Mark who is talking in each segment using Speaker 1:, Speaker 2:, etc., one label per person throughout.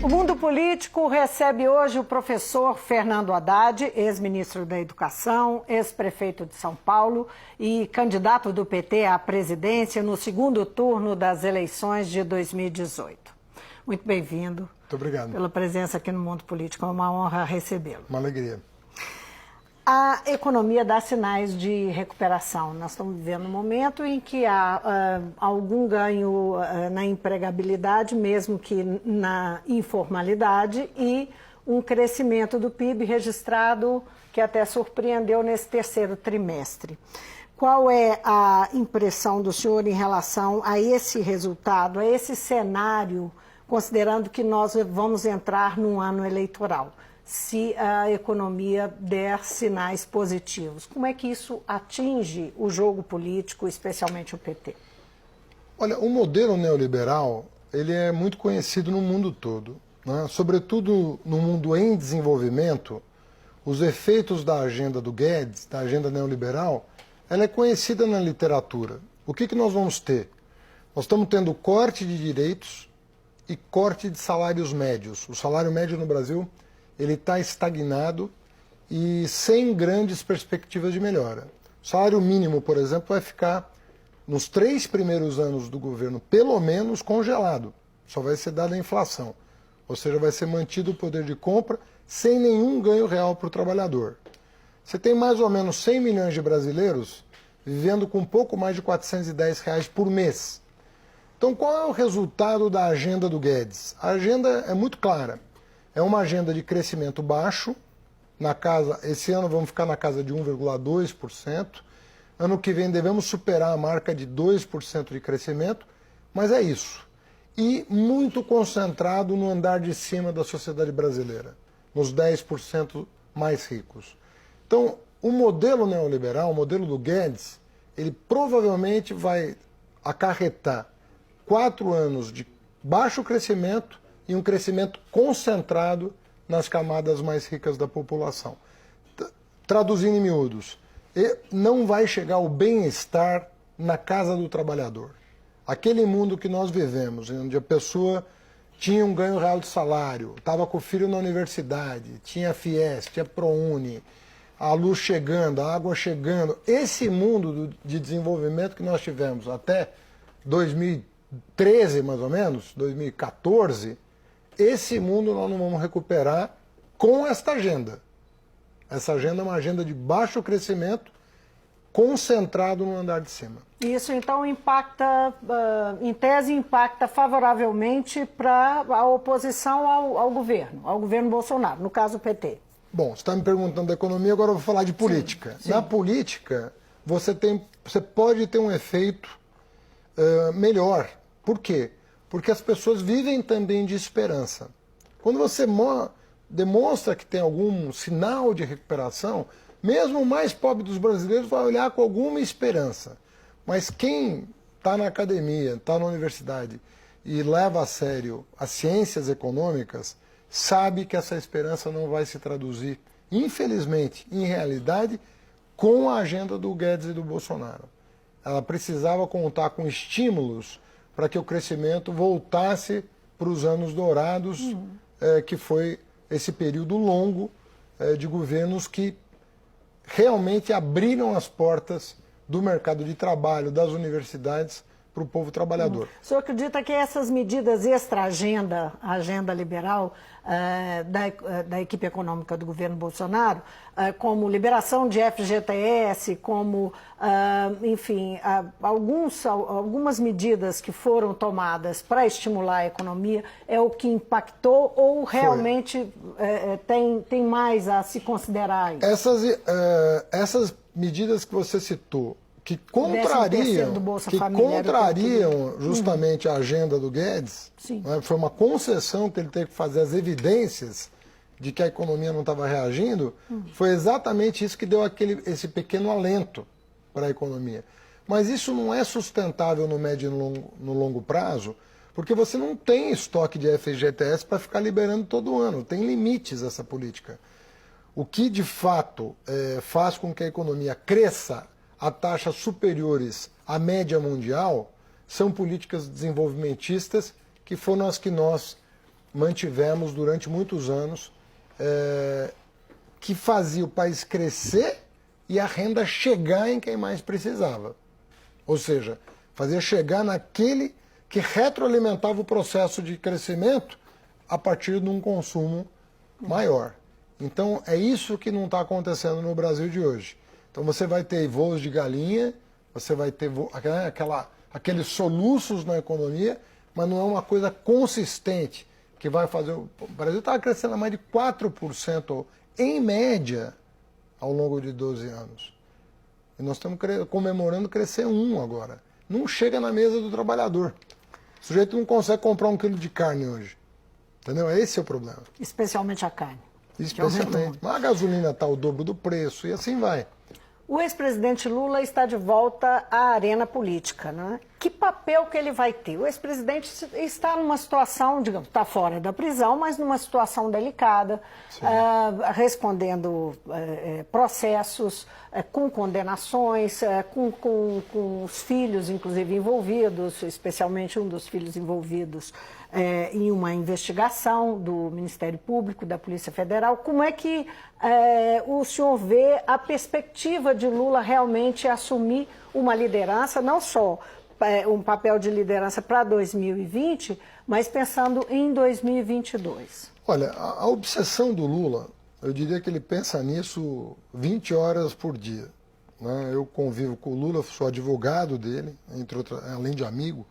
Speaker 1: O mundo político recebe hoje o professor Fernando Haddad, ex-ministro da Educação, ex-prefeito de São Paulo e candidato do PT à presidência no segundo turno das eleições de 2018. Muito bem-vindo.
Speaker 2: Muito obrigado.
Speaker 1: Pela presença aqui no mundo político. É uma honra recebê-lo.
Speaker 2: Uma alegria.
Speaker 1: A economia dá sinais de recuperação. Nós estamos vivendo um momento em que há algum ganho na empregabilidade, mesmo que na informalidade, e um crescimento do PIB registrado que até surpreendeu nesse terceiro trimestre. Qual é a impressão do senhor em relação a esse resultado, a esse cenário, considerando que nós vamos entrar num ano eleitoral? Se a economia der sinais positivos. Como é que isso atinge o jogo político, especialmente o PT?
Speaker 2: Olha, o modelo neoliberal, ele é muito conhecido no mundo todo, né? Sobretudo no mundo em desenvolvimento, os efeitos da agenda do Guedes, da agenda neoliberal, ela é conhecida na literatura. O que nós vamos ter? Nós estamos tendo corte de direitos e corte de salários médios. O salário médio no Brasil ele está estagnado e sem grandes perspectivas de melhora. O salário mínimo, por exemplo, vai ficar nos 3 primeiros anos do governo, pelo menos, congelado. Só vai ser dada a inflação. Ou seja, vai ser mantido o poder de compra sem nenhum ganho real para o trabalhador. Você tem mais ou menos 100 milhões de brasileiros vivendo com um pouco mais de R$410 por mês. Então, qual é o resultado da agenda do Guedes? A agenda é muito clara. É uma agenda de crescimento baixo, esse ano vamos ficar na casa de 1,2%, ano que vem devemos superar a marca de 2% de crescimento, mas é isso. E muito concentrado no andar de cima da sociedade brasileira, nos 10% mais ricos. Então, o modelo neoliberal, o modelo do Guedes, ele provavelmente vai acarretar 4 anos de baixo crescimento e um crescimento concentrado nas camadas mais ricas da população. Traduzindo em miúdos, não vai chegar o bem-estar na casa do trabalhador. Aquele mundo que nós vivemos, onde a pessoa tinha um ganho real de salário, estava com o filho na universidade, tinha FIES, tinha ProUni, a luz chegando, a água chegando. Esse mundo de desenvolvimento que nós tivemos até 2013, mais ou menos, 2014, esse mundo nós não vamos recuperar com esta agenda. Essa agenda é uma agenda de baixo crescimento, concentrado no andar de cima.
Speaker 1: Isso, então, impacta, em tese, impacta favoravelmente para a oposição ao governo Bolsonaro, no caso o PT.
Speaker 2: Bom, você está me perguntando da economia, agora eu vou falar de política.
Speaker 1: Sim.
Speaker 2: Na política, você pode ter um efeito melhor. Por quê? Porque as pessoas vivem também de esperança. Quando você demonstra que tem algum sinal de recuperação, mesmo o mais pobre dos brasileiros vai olhar com alguma esperança. Mas quem está na academia, está na universidade e leva a sério as ciências econômicas, sabe que essa esperança não vai se traduzir, infelizmente, em realidade, com a agenda do Guedes e do Bolsonaro. Ela precisava contar com estímulos para que o crescimento voltasse para os anos dourados, que foi esse período longo de governos que realmente abriram as portas do mercado de trabalho, das universidades, para o povo trabalhador.
Speaker 1: O senhor acredita que essas medidas extra-agenda, a agenda liberal da equipe econômica do governo Bolsonaro, como liberação de FGTS, como, enfim, algumas medidas que foram tomadas para estimular a economia, é o que impactou ou realmente tem mais a se considerar aí?
Speaker 2: Essas medidas que você citou, que contrariam justamente a agenda do Guedes, né? Foi uma concessão que ele teve que fazer às evidências de que a economia não estava reagindo, foi exatamente isso que deu esse pequeno alento para a economia. Mas isso não é sustentável no médio e no longo prazo, porque você não tem estoque de FGTS para ficar liberando todo ano, tem limites essa política. O que de fato faz com que a economia cresça a taxas superiores à média mundial são políticas desenvolvimentistas que foram as que nós mantivemos durante muitos anos, que fazia o país crescer e a renda chegar em quem mais precisava. Ou seja, fazia chegar naquele que retroalimentava o processo de crescimento a partir de um consumo maior. Então, é isso que não está acontecendo no Brasil de hoje. Então, você vai ter voos de galinha, você vai ter aqueles soluços na economia, mas não é uma coisa consistente que vai fazer... O Brasil estava crescendo a mais de 4% em média ao longo de 12 anos. E nós estamos comemorando crescer 1 agora. Não chega na mesa do trabalhador. O sujeito não consegue comprar 1 quilo de carne hoje. Entendeu? Esse é o problema.
Speaker 1: Especialmente a carne.
Speaker 2: Especialmente. Mas a gasolina está o dobro do preço e assim vai.
Speaker 1: O ex-presidente Lula está de volta à arena política, né? Que papel que ele vai ter? O ex-presidente está numa situação, digamos, está fora da prisão, mas numa situação delicada, respondendo processos, com condenações, com os filhos, inclusive, envolvidos, especialmente um dos filhos envolvidos em uma investigação do Ministério Público, da Polícia Federal. Como é que o senhor vê a perspectiva de Lula realmente assumir uma liderança, não só um papel de liderança para 2020, mas pensando em 2022?
Speaker 2: Olha, a obsessão do Lula, eu diria que ele pensa nisso 20 horas por dia. Né? Eu convivo com o Lula, sou advogado dele, entre outras, além de amigo,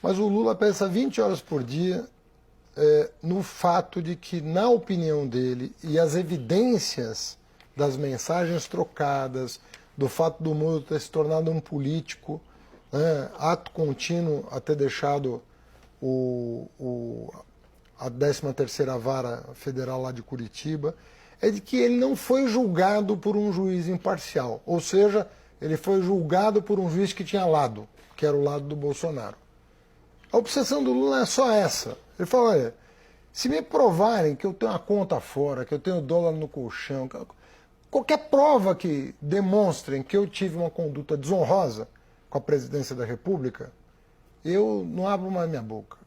Speaker 2: mas o Lula pensa 20 horas por dia no fato de que, na opinião dele, e as evidências das mensagens trocadas, do fato do Moro ter se tornado um político, ato contínuo a ter deixado a 13ª Vara Federal lá de Curitiba, é de que ele não foi julgado por um juiz imparcial. Ou seja, ele foi julgado por um juiz que tinha lado, que era o lado do Bolsonaro. A obsessão do Lula é só essa. Ele fala, olha, se me provarem que eu tenho uma conta fora, que eu tenho dólar no colchão, qualquer prova que demonstrem que eu tive uma conduta desonrosa com a presidência da República, eu não abro mais minha boca.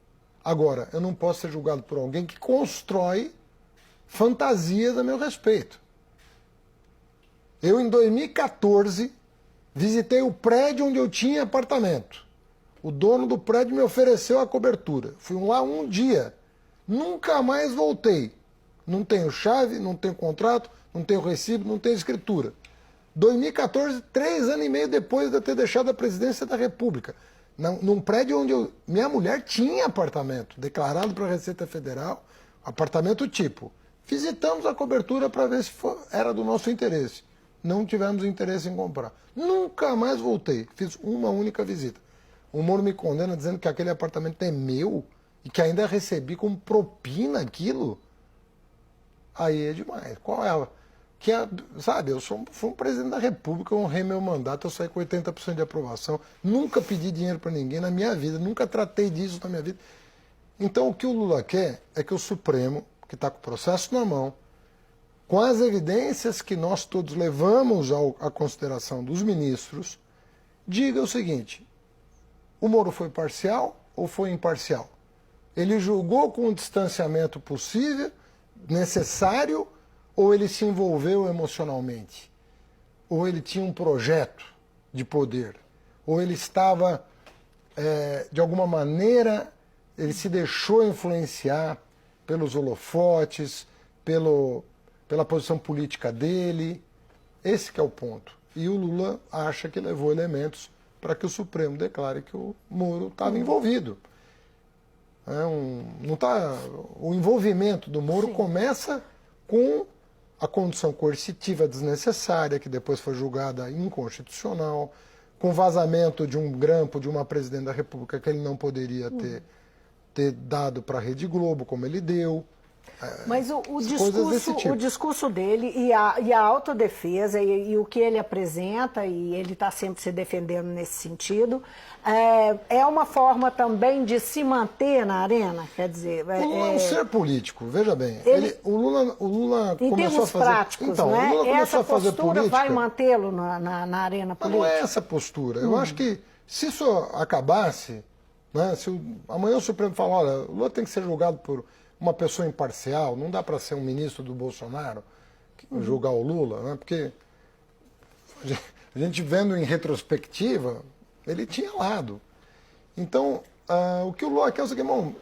Speaker 2: Agora, eu não posso ser julgado por alguém que constrói fantasias a meu respeito. Eu, em 2014, visitei o prédio onde eu tinha apartamento. O dono do prédio me ofereceu a cobertura. Fui lá um dia. Nunca mais voltei. Não tenho chave, não tenho contrato, não tenho recibo, não tenho escritura. 2014, 3 anos e meio depois de eu ter deixado a presidência da República. Num prédio onde minha mulher tinha apartamento, declarado para a Receita Federal, apartamento tipo. Visitamos a cobertura para ver se era do nosso interesse. Não tivemos interesse em comprar. Nunca mais voltei. Fiz uma única visita. O Moro me condena dizendo que aquele apartamento é meu e que ainda recebi como propina aquilo. Aí é demais. Qual é a... sabe, eu fui um presidente da República, eu honrei meu mandato, eu saí com 80% de aprovação. Nunca pedi dinheiro para ninguém na minha vida, nunca tratei disso na minha vida. Então o que o Lula quer é que o Supremo, que está com o processo na mão, com as evidências que nós todos levamos à consideração dos ministros, diga o seguinte: o Moro foi parcial ou foi imparcial? Ele julgou com o distanciamento possível, necessário, ou ele se envolveu emocionalmente? Ou ele tinha um projeto de poder? Ou ele estava, de alguma maneira, ele se deixou influenciar pelos holofotes, pela posição política dele? Esse que é o ponto. E o Lula acha que levou elementos para que o Supremo declare que o Moro estava envolvido. O envolvimento do Moro começa com a condição coercitiva desnecessária, que depois foi julgada inconstitucional, com vazamento de um grampo de uma presidente da República que ele não poderia ter dado para a Rede Globo, como ele deu.
Speaker 1: Mas o discurso dele e a autodefesa e o que ele apresenta, e ele está sempre se defendendo nesse sentido, é uma forma também de se manter na arena? Quer dizer...
Speaker 2: O Lula é um ser político, veja bem. O Lula
Speaker 1: em
Speaker 2: começou a fazer...
Speaker 1: práticos,
Speaker 2: então,
Speaker 1: né?
Speaker 2: O Lula começou a fazer política...
Speaker 1: vai mantê-lo na arena política?
Speaker 2: Mas não é essa postura. Eu acho que se isso acabasse, Né? Se amanhã o Supremo fala, olha, o Lula tem que ser julgado por uma pessoa imparcial, não dá para ser um ministro do Bolsonaro julgar o Lula, né? Porque a gente vendo em retrospectiva, ele tinha lado. Então, o que o Lula quer é o seguinte, irmão,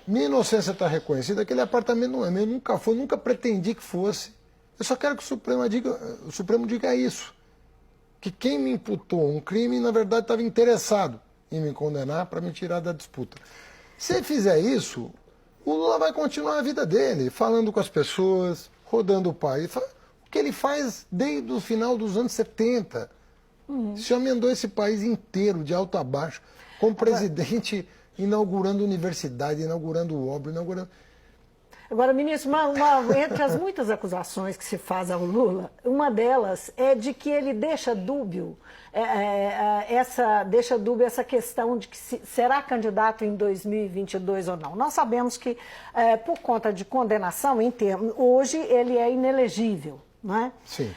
Speaker 2: minha inocência está reconhecida, aquele apartamento não é meu, nunca foi, nunca pretendi que fosse. Eu só quero que o Supremo diga isso. Que quem me imputou um crime, na verdade, estava interessado em me condenar para me tirar da disputa. Se ele fizer isso, o Lula vai continuar a vida dele, falando com as pessoas, rodando o país. O que ele faz desde o final dos anos 70. Se amendou esse país inteiro, de alto a baixo, com o presidente inaugurando universidade, inaugurando obra, inaugurando...
Speaker 1: Agora, ministro, entre as muitas acusações que se faz ao Lula, uma delas é de que ele deixa dúbio essa questão de que será candidato em 2022 ou não. Nós sabemos que, por conta de condenação, hoje ele é inelegível. Não é?
Speaker 2: Sim.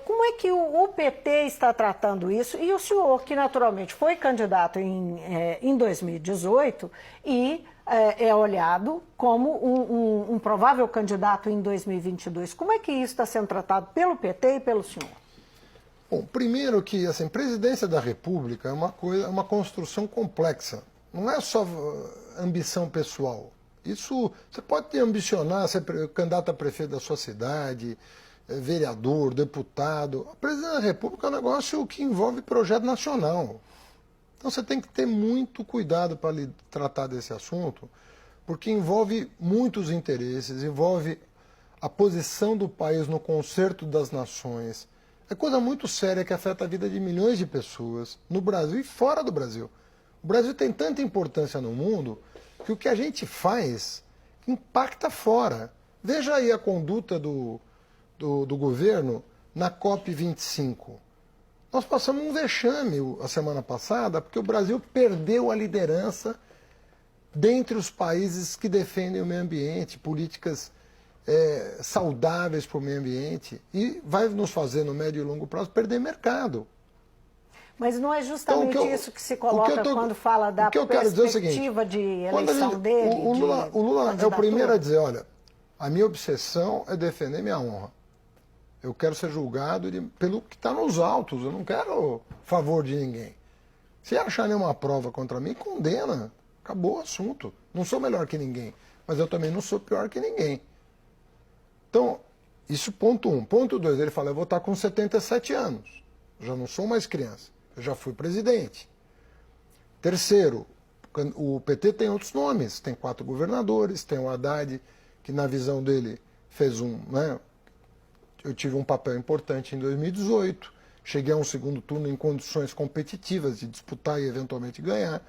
Speaker 1: Como é que o PT está tratando isso? E o senhor, que naturalmente foi candidato em 2018 e é olhado como um provável candidato em 2022, como é que isso está sendo tratado pelo PT e pelo senhor?
Speaker 2: Bom, primeiro que assim, presidência da República é uma construção complexa. Não é só ambição pessoal. Isso você pode ambicionar ser candidato a prefeito da sua cidade, vereador, deputado. A presidência da República é um negócio que envolve projeto nacional. Então você tem que ter muito cuidado para tratar desse assunto, porque envolve muitos interesses, envolve a posição do país no concerto das nações. É coisa muito séria que afeta a vida de milhões de pessoas, no Brasil e fora do Brasil. O Brasil tem tanta importância no mundo que o que a gente faz impacta fora. Veja aí a conduta do governo na COP25. Nós passamos um vexame a semana passada porque o Brasil perdeu a liderança dentre os países que defendem o meio ambiente, políticas saudáveis para o meio ambiente, e vai nos fazer, no médio e longo prazo, perder mercado.
Speaker 1: Mas não é justamente então, isso que se coloca quando fala da perspectiva de eleição dele?
Speaker 2: O Lula é o primeiro a dizer, olha, a minha obsessão é defender minha honra. Eu quero ser julgado pelo que está nos autos, eu não quero favor de ninguém. Se achar nenhuma prova contra mim, condena. Acabou o assunto. Não sou melhor que ninguém, mas eu também não sou pior que ninguém. Então, isso ponto 1. Ponto 2, ele fala, eu vou estar com 77 anos. Já não sou mais criança, eu já fui presidente. Terceiro, o PT tem outros nomes, tem 4 governadores, tem o Haddad, que na visão dele fez eu tive um papel importante em 2018, cheguei a um segundo turno em condições competitivas de disputar e eventualmente ganhar.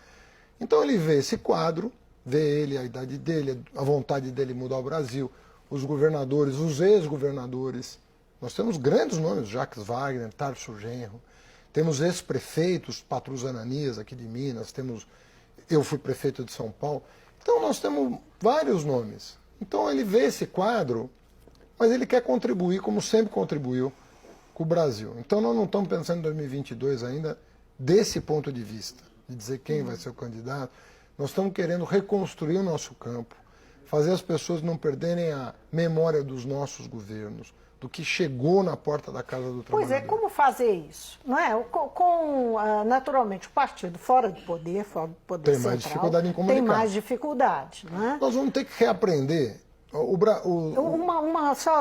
Speaker 2: Então ele vê esse quadro, vê ele, a idade dele, a vontade dele mudar o Brasil, os governadores, os ex-governadores. Nós temos grandes nomes, Jacques Wagner, Tarso Genro, temos ex-prefeitos, Patrus Ananias aqui de Minas, eu fui prefeito de São Paulo. Então nós temos vários nomes. Então ele vê esse quadro, mas ele quer contribuir, como sempre contribuiu, com o Brasil. Então nós não estamos pensando em 2022 ainda desse ponto de vista, de dizer quem vai ser o candidato. Nós estamos querendo reconstruir o nosso campo, fazer as pessoas não perderem a memória dos nossos governos, do que chegou na porta da casa do trabalhador.
Speaker 1: Pois é, como fazer isso? Não é? Naturalmente, o partido fora do poder central,
Speaker 2: tem mais dificuldade em comunicar.
Speaker 1: Tem mais dificuldade, não é?
Speaker 2: Nós vamos ter que reaprender.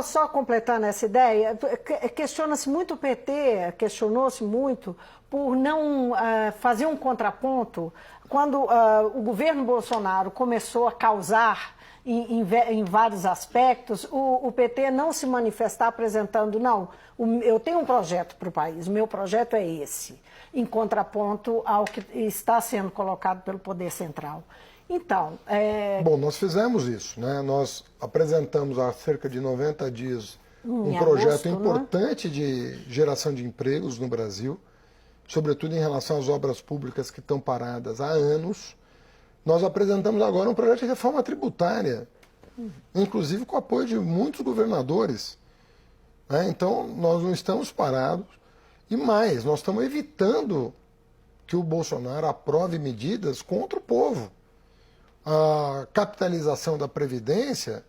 Speaker 1: Só completando essa ideia, questiona-se muito o PT, questionou-se muito por não fazer um contraponto quando o governo Bolsonaro começou a causar em vários aspectos, o PT não se manifestar apresentando, não, eu tenho um projeto para o país, o meu projeto é esse, em contraponto ao que está sendo colocado pelo poder central. Então,
Speaker 2: Bom, nós fizemos isso, né? Nós apresentamos há cerca de 90 dias um projeto importante de geração de empregos no Brasil, sobretudo em relação às obras públicas que estão paradas há anos. Nós apresentamos agora um projeto de reforma tributária, inclusive com o apoio de muitos governadores, né? Então, nós não estamos parados. E mais, nós estamos evitando que o Bolsonaro aprove medidas contra o povo. A capitalização da Previdência,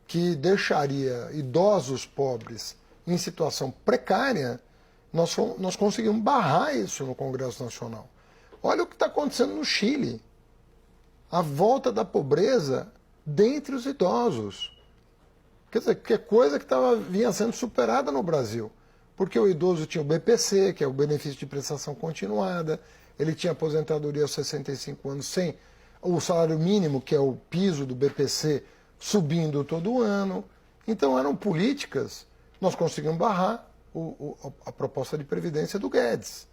Speaker 2: que deixaria idosos pobres em situação precária, nós conseguimos barrar isso no Congresso Nacional. Olha o que está acontecendo no Chile. A volta da pobreza dentre os idosos. Quer dizer, que é coisa que vinha sendo superada no Brasil. Porque o idoso tinha o BPC, que é o benefício de prestação continuada, ele tinha aposentadoria aos 65 anos sem o salário mínimo, que é o piso do BPC, subindo todo ano. Então eram políticas, nós conseguimos barrar a proposta de previdência do Guedes.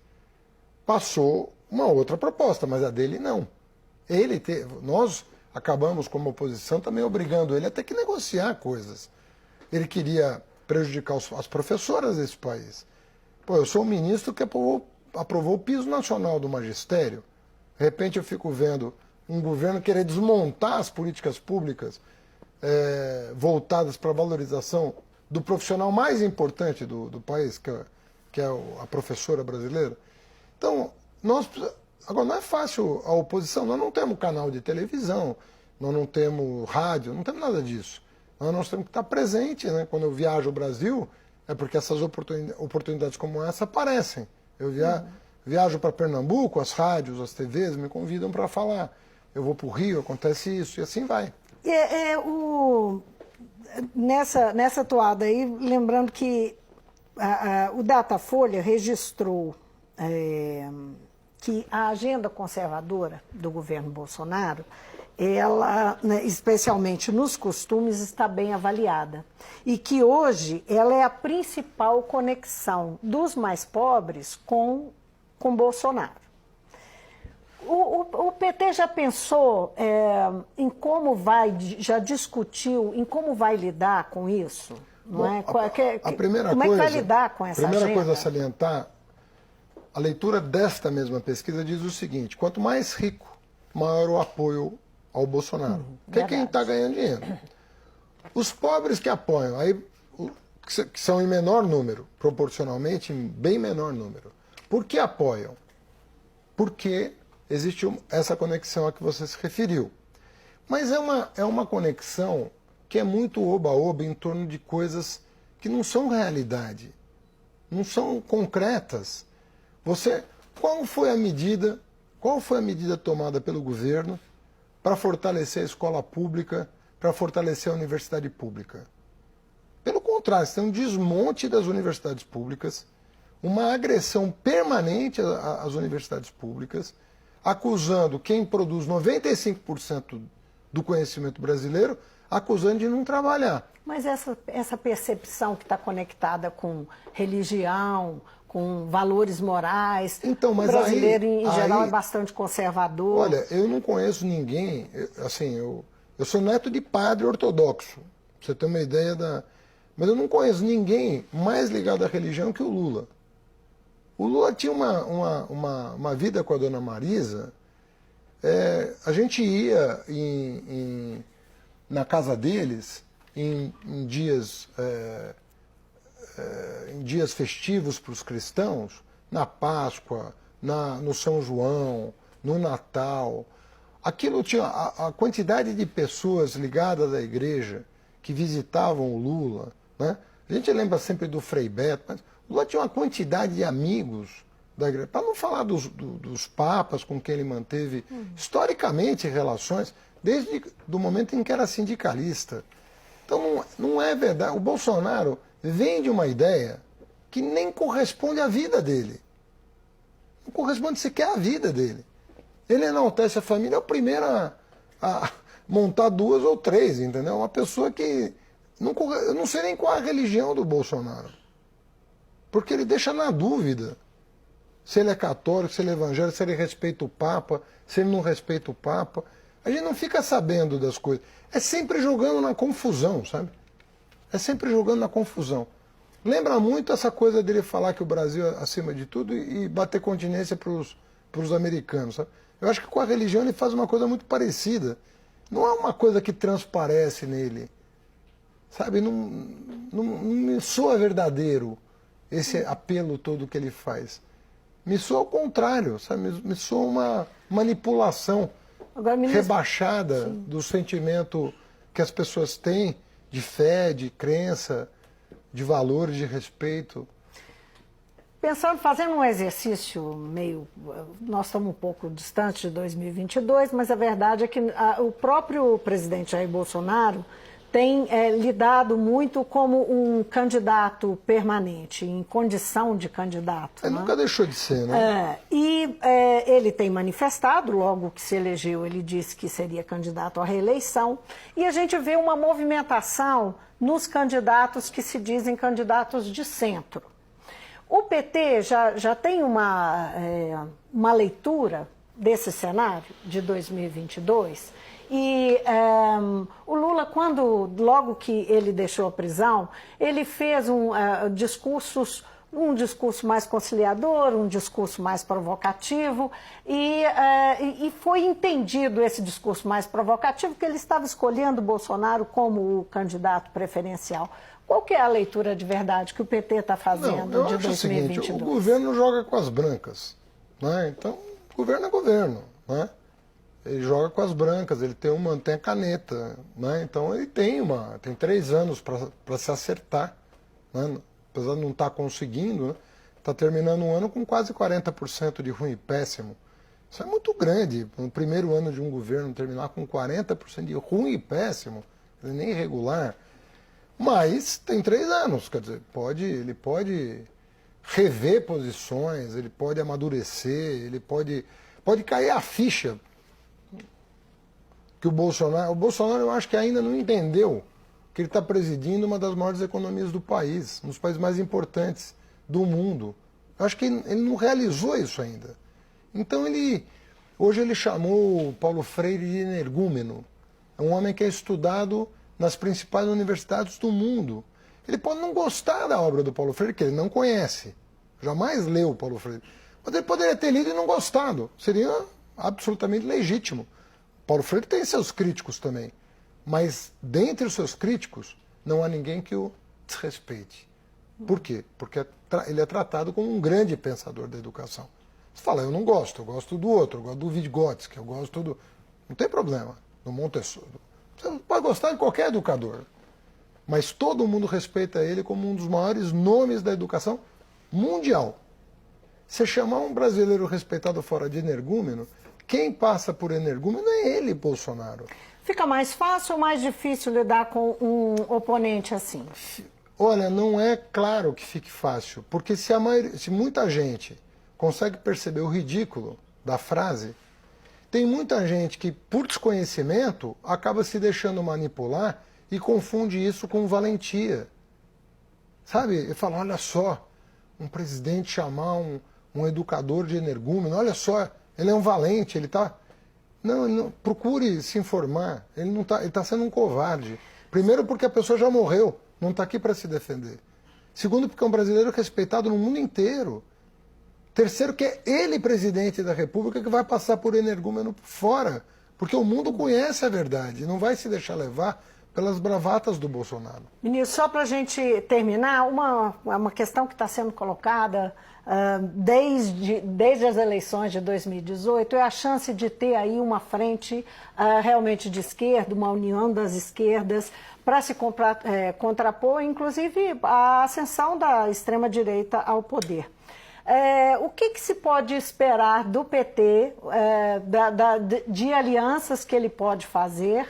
Speaker 2: Passou uma outra proposta, mas a dele não. Nós acabamos, como oposição, também obrigando ele a ter que negociar coisas. Ele queria prejudicar as professoras desse país. Pô, eu sou um ministro que aprovou o piso nacional do magistério. De repente eu fico vendo um governo querer desmontar as políticas públicas voltadas para a valorização do profissional mais importante do país, que é a professora brasileira. Então, agora não é fácil a oposição, nós não temos canal de televisão, nós não temos rádio, não temos nada disso. Nós temos que estar presente, né? Quando eu viajo ao Brasil, é porque essas oportunidades como essa aparecem. Eu viajo para Pernambuco, as rádios, as TVs me convidam para falar. Eu vou para o Rio, acontece isso, e assim vai.
Speaker 1: Nessa toada aí, lembrando que o Datafolha registrou que a agenda conservadora do governo Bolsonaro, ela, né, especialmente nos costumes, está bem avaliada. E que hoje ela é a principal conexão dos mais pobres com Bolsonaro. O PT já pensou em como já discutiu em como vai lidar com isso? Não é?
Speaker 2: Como é que vai lidar com essa agenda? A primeira coisa a salientar, a leitura desta mesma pesquisa diz o seguinte: quanto mais rico, maior o apoio ao Bolsonaro, que é quem está ganhando dinheiro. Os pobres que apoiam, que são em menor número, proporcionalmente em bem menor número. Por que apoiam? Porque existe essa conexão a que você se referiu. Mas é uma conexão que é muito oba-oba em torno de coisas que não são realidade, não são concretas. Qual foi a medida tomada pelo governo para fortalecer a escola pública, para fortalecer a universidade pública? Pelo contrário, você tem um desmonte das universidades públicas, uma agressão permanente às universidades públicas, acusando quem produz 95% do conhecimento brasileiro, acusando de não trabalhar.
Speaker 1: Mas essa percepção que está conectada com religião, com valores morais,
Speaker 2: então, mas
Speaker 1: o brasileiro em geral é bastante conservador.
Speaker 2: Olha, eu não conheço ninguém, eu sou neto de padre ortodoxo, pra você ter uma ideia mas eu não conheço ninguém mais ligado à religião que o Lula. O Lula tinha uma vida com a dona Marisa. A gente ia na casa deles em dias festivos para os cristãos, na Páscoa, no São João, no Natal. Aquilo tinha a quantidade de pessoas ligadas à igreja que visitavam o Lula, né? A gente lembra sempre do Frei Beto, mas o Lula tinha uma quantidade de amigos da igreja, para não falar dos papas com quem ele manteve historicamente relações, desde o momento em que era sindicalista. Então não é verdade. O Bolsonaro vem de uma ideia que nem corresponde à vida dele. Não corresponde sequer à vida dele. Ele enaltece a família, é o primeiro a montar 2 ou 3, entendeu? Uma pessoa que... Eu não sei nem qual é a religião do Bolsonaro. Porque ele deixa na dúvida se ele é católico, se ele é evangélico, se ele respeita o Papa, se ele não respeita o Papa. A gente não fica sabendo das coisas. É sempre jogando na confusão, sabe? É sempre jogando na confusão. Lembra muito essa coisa dele falar que o Brasil é acima de tudo e bater continência para os americanos, sabe? Eu acho que com a religião ele faz uma coisa muito parecida. Não é uma coisa que transparece nele. Sabe? Não me soa verdadeiro esse apelo todo que ele faz. Me soa ao contrário, sabe? Me soa uma manipulação
Speaker 1: Agora, ministro,
Speaker 2: rebaixada do sentimento que as pessoas têm de fé, de crença, de valores, de respeito.
Speaker 1: pensando, fazendo um exercício meio... Nós estamos um pouco distante de 2022, mas a verdade é que o próprio presidente Jair Bolsonaro tem lidado muito como um candidato permanente, em condição de candidato.
Speaker 2: Ele nunca deixou de ser, né?
Speaker 1: Ele tem manifestado, logo que se elegeu, ele disse que seria candidato à reeleição, e a gente vê uma movimentação nos candidatos que se dizem candidatos de centro. O PT já tem uma leitura desse cenário de 2022, e o Lula, logo que ele deixou a prisão, ele fez um discurso mais conciliador, um discurso mais provocativo, e foi entendido esse discurso mais provocativo que ele estava escolhendo Bolsonaro como o candidato preferencial. Qual que é a leitura de verdade que o PT está fazendo
Speaker 2: eu
Speaker 1: de
Speaker 2: acho
Speaker 1: 2022?
Speaker 2: o seguinte, o governo joga com as brancas, né? Então, governo é governo, né? Ele joga com as brancas, ele tem a caneta, né? Então ele tem 3 anos para se acertar, né? Apesar de não estar conseguindo, né? Está terminando um ano com quase 40% de ruim e péssimo. Isso é muito grande, no primeiro ano de um governo terminar com 40% de ruim e péssimo, nem irregular. Mas tem 3 anos, quer dizer, ele pode rever posições, ele pode amadurecer, ele pode cair a ficha que o Bolsonaro eu acho que ainda não entendeu que ele está presidindo uma das maiores economias do país, um dos países mais importantes do mundo. Eu acho que ele não realizou isso ainda. Então hoje ele chamou o Paulo Freire de energúmeno. É um homem que é estudado nas principais universidades do mundo. Ele pode não gostar da obra do Paulo Freire, que ele não conhece. Jamais leu o Paulo Freire. Mas ele poderia ter lido e não gostado. Seria absolutamente legítimo. Paulo Freire tem seus críticos também, mas dentre os seus críticos não há ninguém que o desrespeite. Por quê? Porque ele é tratado como um grande pensador da educação. Você fala, eu gosto do outro, eu gosto do Vygotsky, eu gosto do... Não tem problema, do Montessori. Você pode gostar de qualquer educador, mas todo mundo respeita ele como um dos maiores nomes da educação mundial. Você chamar um brasileiro respeitado fora de energúmeno, quem passa por energúmeno é ele, Bolsonaro.
Speaker 1: Fica mais fácil ou mais difícil lidar com um oponente assim?
Speaker 2: Olha, não é claro que fique fácil, porque se muita gente consegue perceber o ridículo da frase, tem muita gente que, por desconhecimento, acaba se deixando manipular e confunde isso com valentia. Sabe? Ele fala, olha só, um presidente chamar um educador de energúmeno, olha só, ele é um valente, ele está... Não, procure se informar, ele está sendo um covarde. Primeiro porque a pessoa já morreu, não está aqui para se defender. Segundo porque é um brasileiro respeitado no mundo inteiro. Terceiro que é ele presidente da República que vai passar por energúmeno fora, porque o mundo conhece a verdade, não vai se deixar levar pelas bravatas do Bolsonaro.
Speaker 1: Ministro, só para a gente terminar, uma questão que está sendo colocada desde as eleições de 2018 é a chance de ter aí uma frente realmente de esquerda, uma união das esquerdas, para se contrapor, inclusive, a ascensão da extrema-direita ao poder. O que se pode esperar do PT, de alianças que ele pode fazer,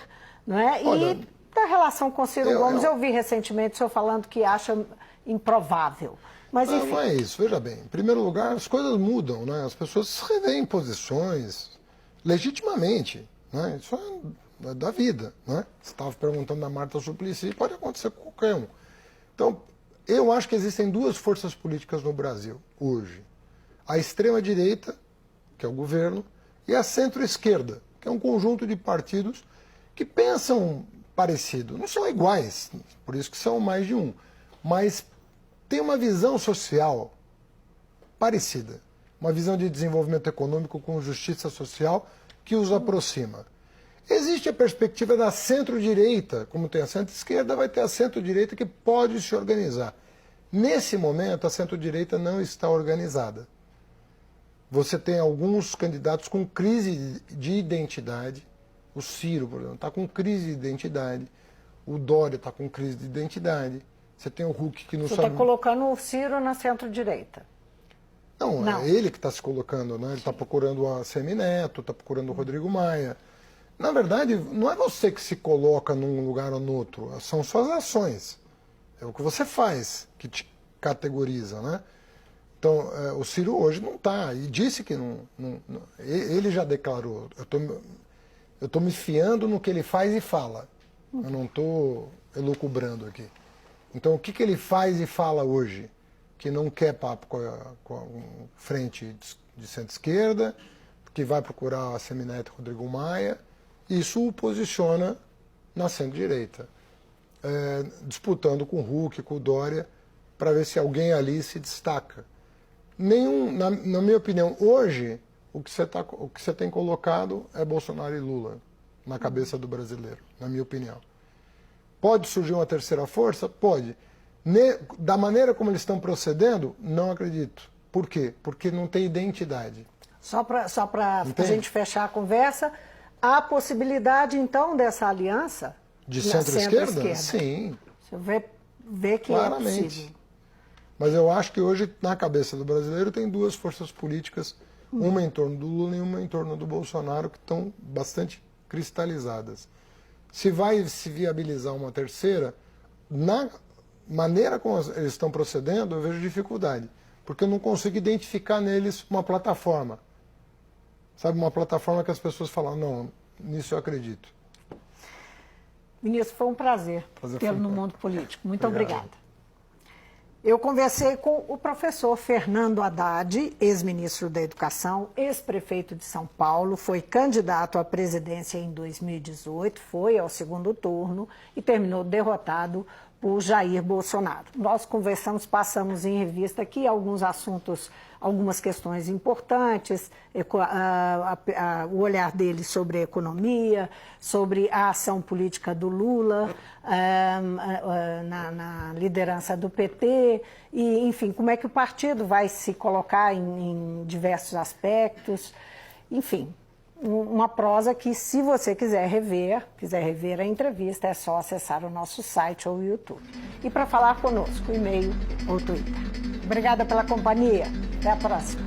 Speaker 1: não é?
Speaker 2: Olha,
Speaker 1: E da relação com Ciro Gomes, eu vi recentemente o senhor falando que acha improvável. Mas, enfim.
Speaker 2: Não é isso, veja bem. Em primeiro lugar, as coisas mudam, né? As pessoas revêem posições legitimamente, né? Isso é da vida, né? Você estava perguntando da Marta Suplicy, pode acontecer com qualquer um. Então, eu acho que existem 2 forças políticas no Brasil hoje. A extrema-direita, que é o governo, e a centro-esquerda, que é um conjunto de partidos que pensam parecido. Não são iguais, por isso que são mais de um, mas tem uma visão social parecida, uma visão de desenvolvimento econômico com justiça social que os aproxima. Existe a perspectiva da centro-direita, como tem a centro-esquerda, vai ter a centro-direita que pode se organizar. Nesse momento, a centro-direita não está organizada. Você tem alguns candidatos com crise de identidade. O Ciro, por exemplo, está com crise de identidade. O Dória está com crise de identidade. Você tem o Huck que não
Speaker 1: Você
Speaker 2: sabe...
Speaker 1: está colocando o Ciro na centro-direita.
Speaker 2: Não,
Speaker 1: Não,
Speaker 2: é ele que está se colocando, né? Ele está procurando a Semineto, está procurando o Rodrigo Maia. Na verdade, não é você que se coloca num lugar ou no outro, são suas ações. É o que você faz que te categoriza, né? Então, o Ciro hoje não está, e disse que não, ele já declarou, eu tô me fiando no que ele faz e fala, eu não estou elucubrando aqui. Então, o que ele faz e fala hoje? Que não quer papo com a frente de centro-esquerda, que vai procurar a Semineto e Rodrigo Maia, isso o posiciona na centro-direita, disputando com o Huck, com o Dória, para ver se alguém ali se destaca. Na minha opinião, hoje, o que você tem colocado é Bolsonaro e Lula na cabeça do brasileiro, na minha opinião. Pode surgir uma terceira força? Pode. Da maneira como eles estão procedendo, não acredito. Por quê? Porque não tem identidade.
Speaker 1: Só para a gente fechar a conversa, há possibilidade, então, dessa aliança?
Speaker 2: De centro-esquerda? Sim.
Speaker 1: Você vê que
Speaker 2: claramente.
Speaker 1: É possível.
Speaker 2: Mas eu acho que hoje, na cabeça do brasileiro, tem duas forças políticas, uma em torno do Lula e uma em torno do Bolsonaro, que estão bastante cristalizadas. Se vai se viabilizar uma terceira, na maneira como eles estão procedendo, eu vejo dificuldade, porque eu não consigo identificar neles uma plataforma. Sabe, uma plataforma que as pessoas falam, não, nisso eu acredito.
Speaker 1: Ministro, foi um prazer tê-lo no mundo político. Muito obrigada. Eu conversei com o professor Fernando Haddad, ex-ministro da Educação, ex-prefeito de São Paulo, foi candidato à presidência em 2018, foi ao segundo turno e terminou derrotado por Jair Bolsonaro. Nós conversamos, passamos em revista aqui alguns assuntos, algumas questões importantes, o olhar dele sobre a economia, sobre a ação política do Lula, na liderança do PT, e, enfim, como é que o partido vai se colocar em diversos aspectos, enfim. Uma prosa que, se você quiser rever a entrevista, é só acessar o nosso site ou o YouTube. E para falar conosco, e-mail ou Twitter. Obrigada pela companhia. Até a próxima.